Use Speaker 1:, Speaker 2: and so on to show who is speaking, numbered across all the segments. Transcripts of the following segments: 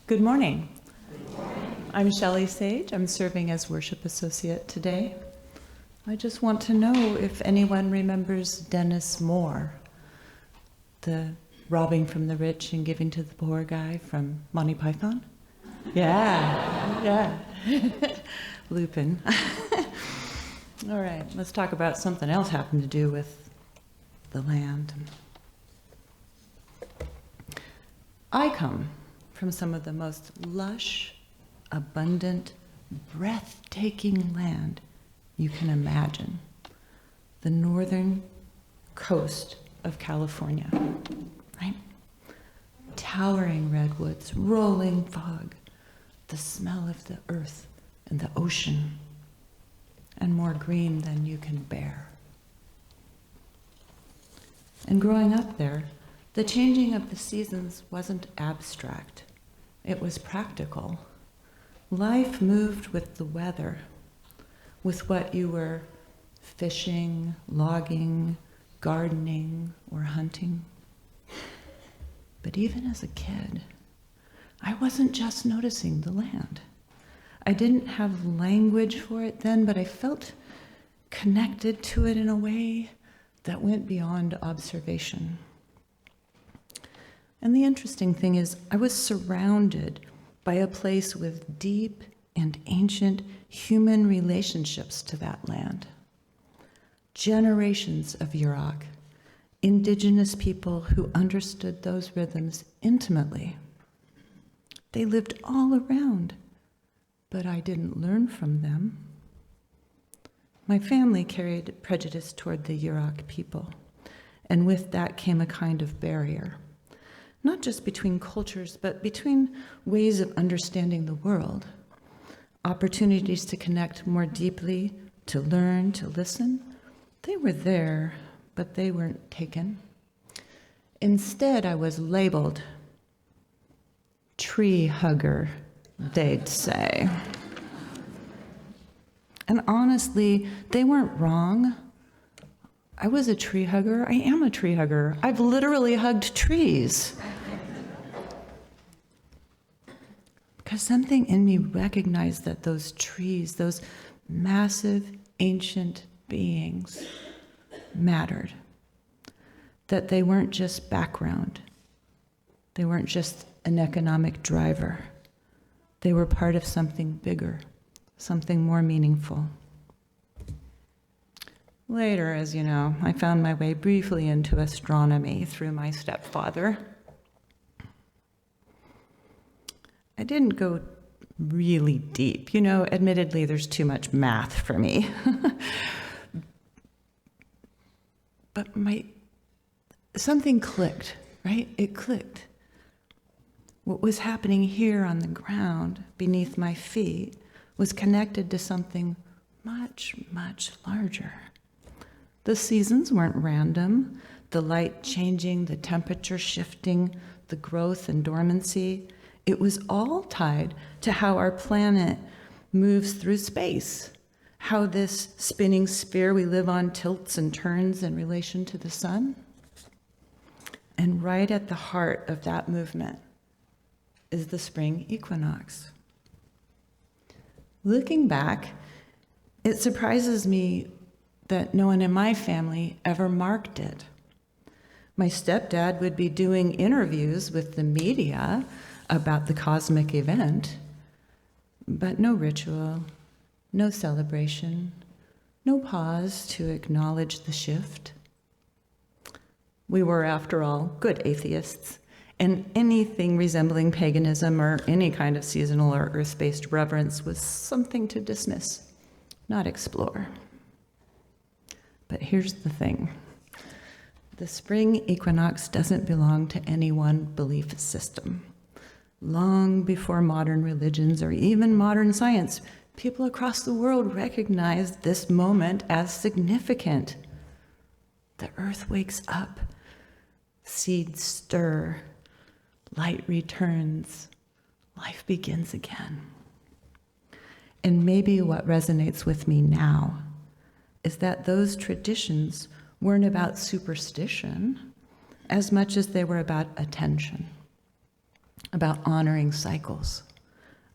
Speaker 1: Good morning. I'm Shelley Sage. I'm serving as worship associate today. I just want to know if anyone remembers Dennis Moore, the robbing from the rich and giving to the poor guy from Monty Python? Yeah. Lupin. All right, let's talk about something else having to do with the land. I come from some of the most lush, abundant, breathtaking land you can imagine. The northern coast of California, right? Towering redwoods, rolling fog, the smell of the earth and the ocean, and more green than you can bear. And growing up there, the changing of the seasons wasn't abstract. It was practical. Life moved with the weather, with what you were fishing, logging, gardening, or hunting. But even as a kid, I wasn't just noticing the land. I didn't have language for it then, but I felt connected to it in a way that went beyond observation. And the interesting thing is, I was surrounded by a place with deep and ancient human relationships to that land. Generations of Yurok, indigenous people who understood those rhythms intimately. They lived all around, but I didn't learn from them. My family carried prejudice toward the Yurok people, and with that came a kind of barrier. Not just between cultures, but between ways of understanding the world. Opportunities to connect more deeply, to learn, to listen. They were there, but they weren't taken. Instead, I was labeled tree hugger, they'd say. And honestly, they weren't wrong. I was a tree hugger. I am a tree hugger. I've literally hugged trees. Because something in me recognized that those trees, those massive ancient beings, mattered. That they weren't just background. They weren't just an economic driver. They were part of something bigger, something more meaningful. Later, as you know, I found my way briefly into astronomy through my stepfather. I didn't go really deep. You know, admittedly, there's too much math for me. But something clicked, right? It clicked. What was happening here on the ground beneath my feet was connected to something much, much larger. The seasons weren't random. The light changing, the temperature shifting, the growth and dormancy. It was all tied to how our planet moves through space, how this spinning sphere we live on tilts and turns in relation to the sun. And right at the heart of that movement is the Spring Equinox. Looking back, it surprises me that no one in my family ever marked it. My stepdad would be doing interviews with the media about the cosmic event, but no ritual, no celebration, no pause to acknowledge the shift. We were, after all, good atheists, and anything resembling paganism or any kind of seasonal or earth-based reverence was something to dismiss, not explore. But here's the thing. The spring equinox doesn't belong to any one belief system. Long before modern religions or even modern science, people across the world recognized this moment as significant. The earth wakes up, seeds stir, light returns, life begins again. And maybe what resonates with me now is that those traditions weren't about superstition as much as they were about attention, about honoring cycles,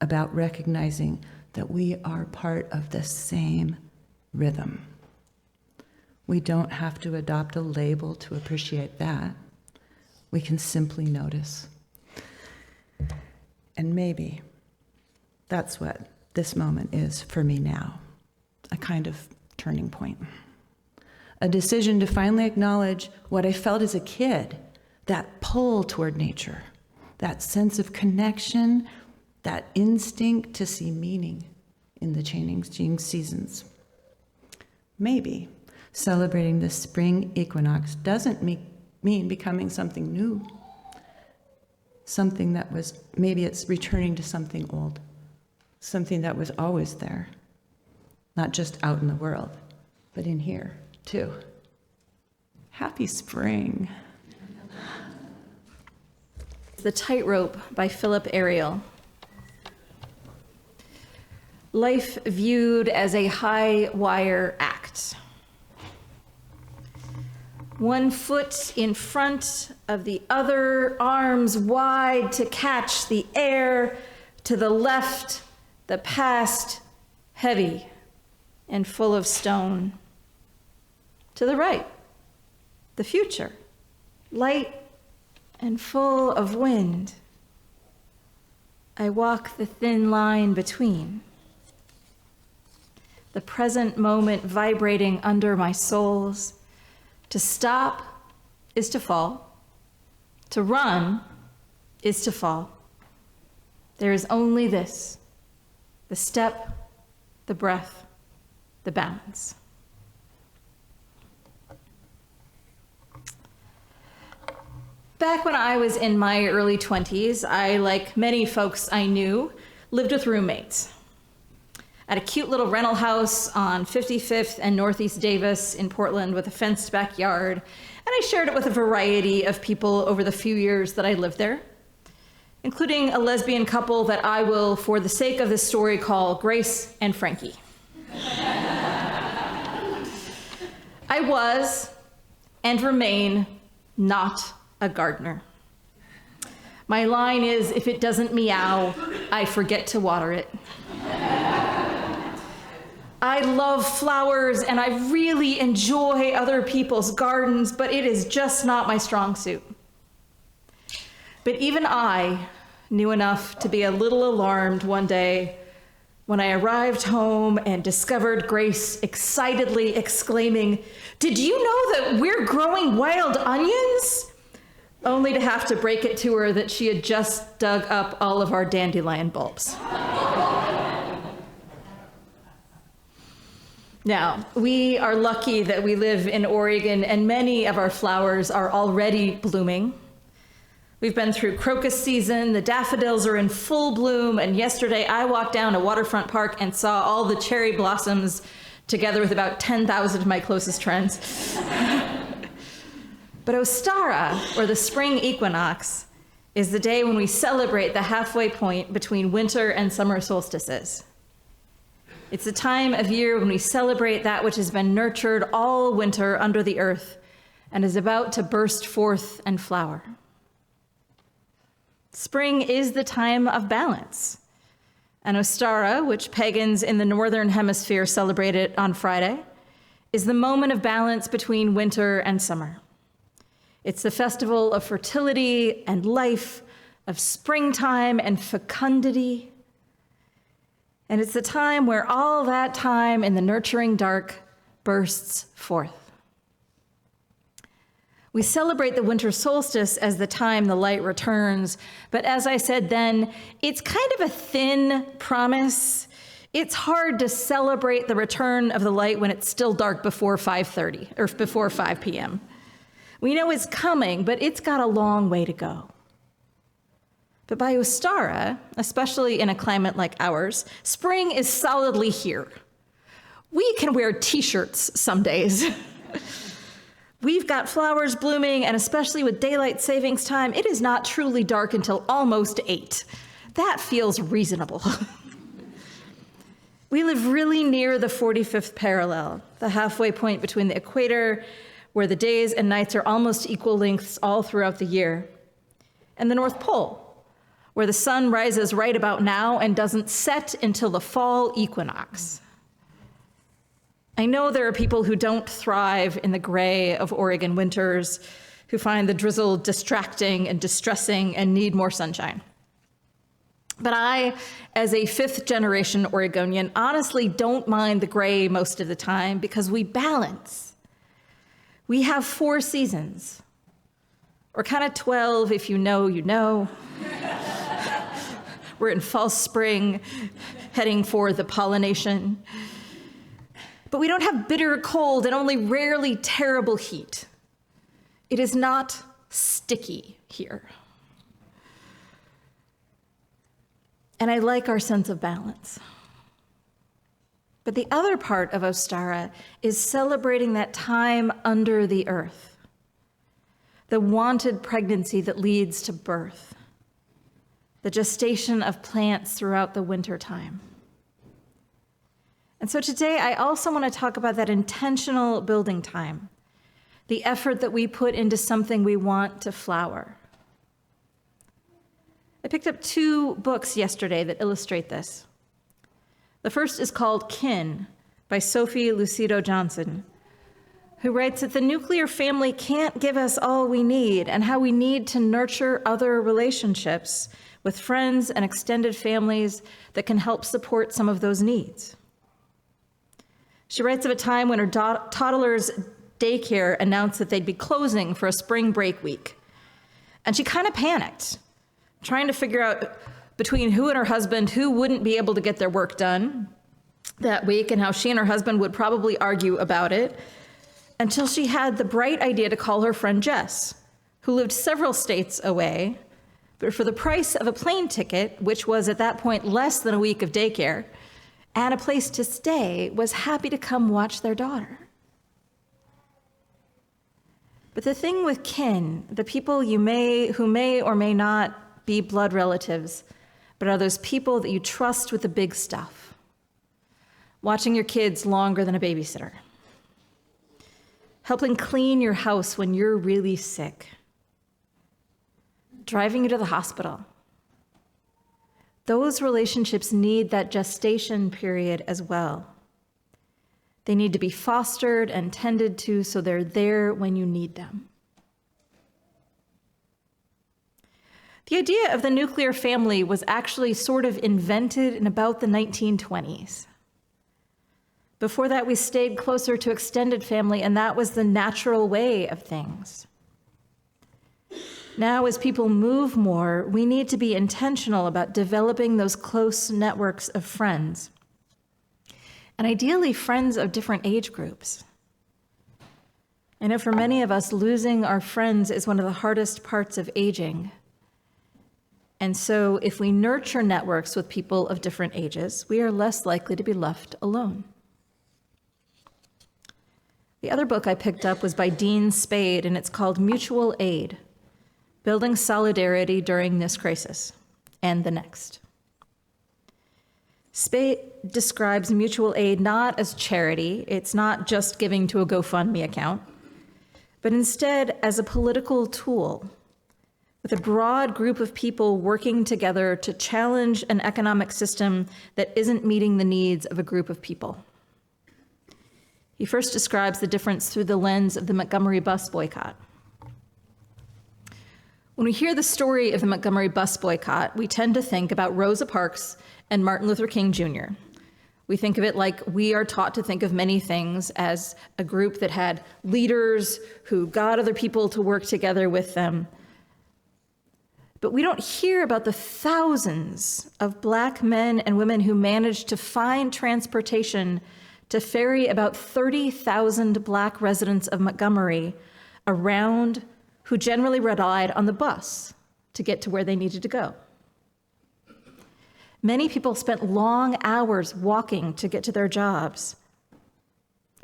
Speaker 1: about recognizing that we are part of the same rhythm. We don't have to adopt a label to appreciate that. We can simply notice. And maybe that's what this moment is for me now, a kind of turning point. A decision to finally acknowledge what I felt as a kid, that pull toward nature, that sense of connection, that instinct to see meaning in the changing seasons. Maybe celebrating the spring equinox doesn't mean becoming something new, something that was, maybe it's returning to something old, something that was always there, not just out in the world, but in here too. Happy spring.
Speaker 2: The Tightrope by Phillip Aeriel. Life viewed as a high wire act. One foot in front of the other, arms wide to catch the air. To the left, the past, heavy and full of stone. To the right, the future, light and full of wind. I walk the thin line between. The present moment vibrating under my soles. To stop is to fall. To run is to fall. There is only this, the step, the breath, the balance. Back when I was in my early 20s, I, like many folks I knew, lived with roommates at a cute little rental house on 55th and Northeast Davis in Portland with a fenced backyard, and I shared it with a variety of people over the few years that I lived there, including a lesbian couple that I will, for the sake of this story, call Grace and Frankie. I was, and remain, not a gardener. My line is, if it doesn't meow, I forget to water it. I love flowers and I really enjoy other people's gardens, but it is just not my strong suit. But even I knew enough to be a little alarmed one day when I arrived home and discovered Grace excitedly exclaiming, "Did you know that we're growing wild onions?" Only to have to break it to her that she had just dug up all of our dandelion bulbs. Now, we are lucky that we live in Oregon and many of our flowers are already blooming. We've been through crocus season, the daffodils are in full bloom, and yesterday I walked down a waterfront park and saw all the cherry blossoms together with about 10,000 of my closest friends. But Ostara, or the spring equinox, is the day when we celebrate the halfway point between winter and summer solstices. It's a time of year when we celebrate that which has been nurtured all winter under the earth and is about to burst forth and flower. Spring is the time of balance. And Ostara, which pagans in the northern hemisphere celebrated on Friday, is the moment of balance between winter and summer. It's the festival of fertility and life, of springtime and fecundity. And it's the time where all that time in the nurturing dark bursts forth. We celebrate the winter solstice as the time the light returns, but as I said then, it's kind of a thin promise. It's hard to celebrate the return of the light when it's still dark before 5:30 or before 5 p.m. We know it's coming, but it's got a long way to go. But by Ostara, especially in a climate like ours, spring is solidly here. We can wear t-shirts some days. We've got flowers blooming, and especially with daylight savings time, it is not truly dark until almost 8. That feels reasonable. We live really near the 45th parallel, the halfway point between the equator, where the days and nights are almost equal lengths all throughout the year, and the North Pole, where the sun rises right about now and doesn't set until the fall equinox. I know there are people who don't thrive in the gray of Oregon winters, who find the drizzle distracting and distressing and need more sunshine. But I, as a fifth-generation Oregonian, honestly don't mind the gray most of the time because we balance. We have 4 seasons, or kind of 12 if you know, you know. We're in fall spring, heading for the pollination. But we don't have bitter cold and only rarely terrible heat. It is not sticky here. And I like our sense of balance. But the other part of Ostara is celebrating that time under the earth, the wanted pregnancy that leads to birth, the gestation of plants throughout the winter time. And so today I also want to talk about that intentional building time, the effort that we put into something we want to flower. I picked up 2 books yesterday that illustrate this. The first is called Kin by Sophie Lucido Johnson, who writes that the nuclear family can't give us all we need and how we need to nurture other relationships with friends and extended families that can help support some of those needs. She writes of a time when her toddler's daycare announced that they'd be closing for a spring break week. And she kind of panicked, trying to figure out between who and her husband who wouldn't be able to get their work done that week and how she and her husband would probably argue about it, until she had the bright idea to call her friend Jess, who lived several states away, but for the price of a plane ticket, which was at that point less than a week of daycare, and a place to stay, was happy to come watch their daughter. But the thing with kin, the people who may or may not be blood relatives, but are those people that you trust with the big stuff, watching your kids longer than a babysitter, helping clean your house when you're really sick, driving you to the hospital. Those relationships need that gestation period as well. They need to be fostered and tended to so they're there when you need them. The idea of the nuclear family was actually sort of invented in about the 1920s. Before that, we stayed closer to extended family, and that was the natural way of things. Now, as people move more, we need to be intentional about developing those close networks of friends, and ideally friends of different age groups. I know for many of us, losing our friends is one of the hardest parts of aging. And so if we nurture networks with people of different ages, we are less likely to be left alone. The other book I picked up was by Dean Spade, and it's called Mutual Aid: Building Solidarity During This Crisis and the Next. Spade describes mutual aid not as charity, it's not just giving to a GoFundMe account, but instead as a political tool, with a broad group of people working together to challenge an economic system that isn't meeting the needs of a group of people. He first describes the difference through the lens of the Montgomery bus boycott. When we hear the story of the Montgomery bus boycott, we tend to think about Rosa Parks and Martin Luther King Jr. We think of it like we are taught to think of many things as a group that had leaders who got other people to work together with them. But we don't hear about the thousands of Black men and women who managed to find transportation to ferry about 30,000 Black residents of Montgomery around, who generally relied on the bus to get to where they needed to go. Many people spent long hours walking to get to their jobs.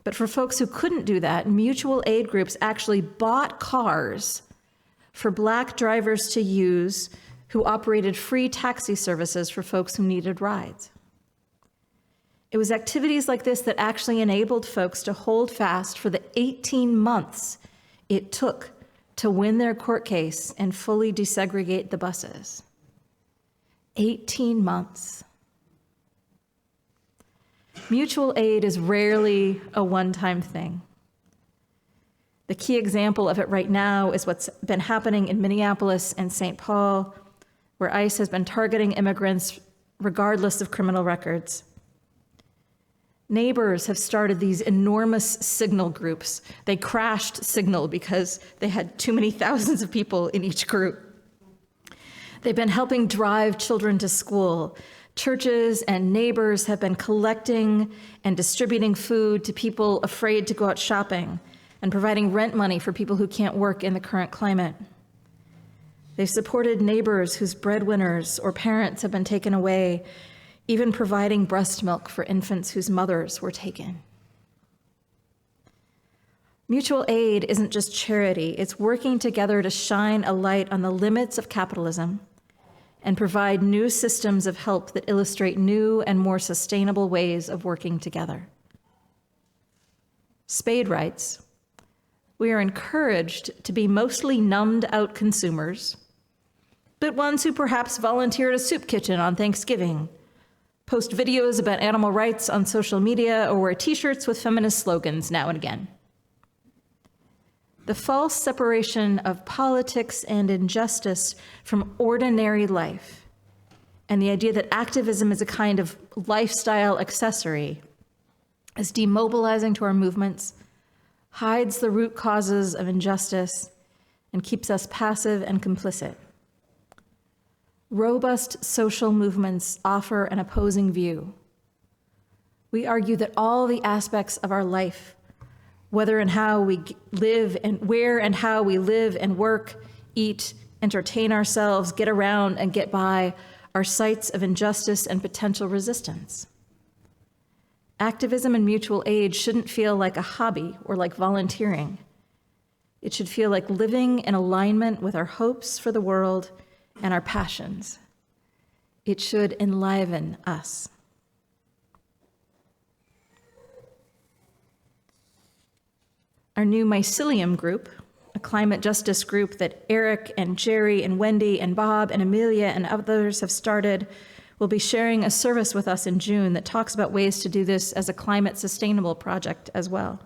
Speaker 2: But for folks who couldn't do that, mutual aid groups actually bought cars for Black drivers to use, who operated free taxi services for folks who needed rides. It was activities like this that actually enabled folks to hold fast for the 18 months it took to win their court case and fully desegregate the buses. 18 months. Mutual aid is rarely a one-time thing. The key example of it right now is what's been happening in Minneapolis and St. Paul, where ICE has been targeting immigrants regardless of criminal records. Neighbors have started these enormous signal groups. They crashed Signal because they had too many thousands of people in each group. They've been helping drive children to school. Churches and neighbors have been collecting and distributing food to people afraid to go out shopping and providing rent money for people who can't work in the current climate. They've supported neighbors whose breadwinners or parents have been taken away, even providing breast milk for infants whose mothers were taken. Mutual aid isn't just charity, it's working together to shine a light on the limits of capitalism and provide new systems of help that illustrate new and more sustainable ways of working together. Spade writes, "We are encouraged to be mostly numbed out consumers, but ones who perhaps volunteer at a soup kitchen on Thanksgiving, post videos about animal rights on social media, or wear t-shirts with feminist slogans now and again. The false separation of politics and injustice from ordinary life, and the idea that activism is a kind of lifestyle accessory, is demobilizing to our movements, hides the root causes of injustice, and keeps us passive and complicit. Robust social movements offer an opposing view. We argue that all the aspects of our life, whether and how we live and where and how we live and work, eat, entertain ourselves, get around and get by, are sites of injustice and potential resistance. Activism and mutual aid shouldn't feel like a hobby or like volunteering. It should feel like living in alignment with our hopes for the world and our passions. It should enliven us. Our new mycelium group, a climate justice group that Eric and Jerry and Wendy and Bob and Amelia and others have started, will be sharing a service with us in June that talks about ways to do this as a climate sustainable project as well.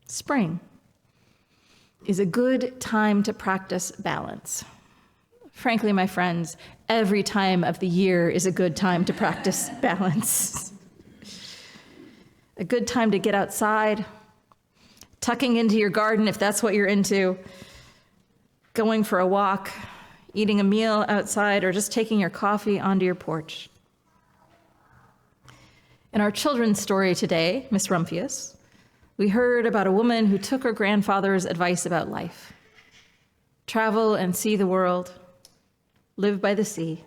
Speaker 2: Spring is a good time to practice balance. Frankly, my friends, every time of the year is a good time to practice balance. A good time to get outside, tucking into your garden if that's what you're into, going for a walk, eating a meal outside, or just taking your coffee onto your porch. In our children's story today, Miss Rumphius, we heard about a woman who took her grandfather's advice about life. Travel and see the world, live by the sea,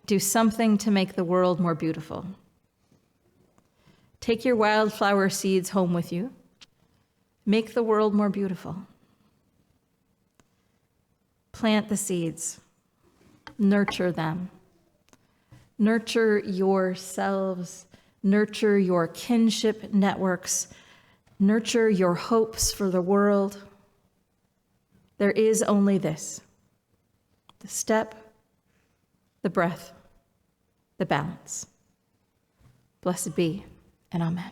Speaker 2: do something to make the world more beautiful. Take your wildflower seeds home with you. Make the world more beautiful. Plant the seeds. Nurture them. Nurture yourselves. Nurture your kinship networks. Nurture your hopes for the world. There is only this: the step, the breath, the balance. Blessed be, and amen.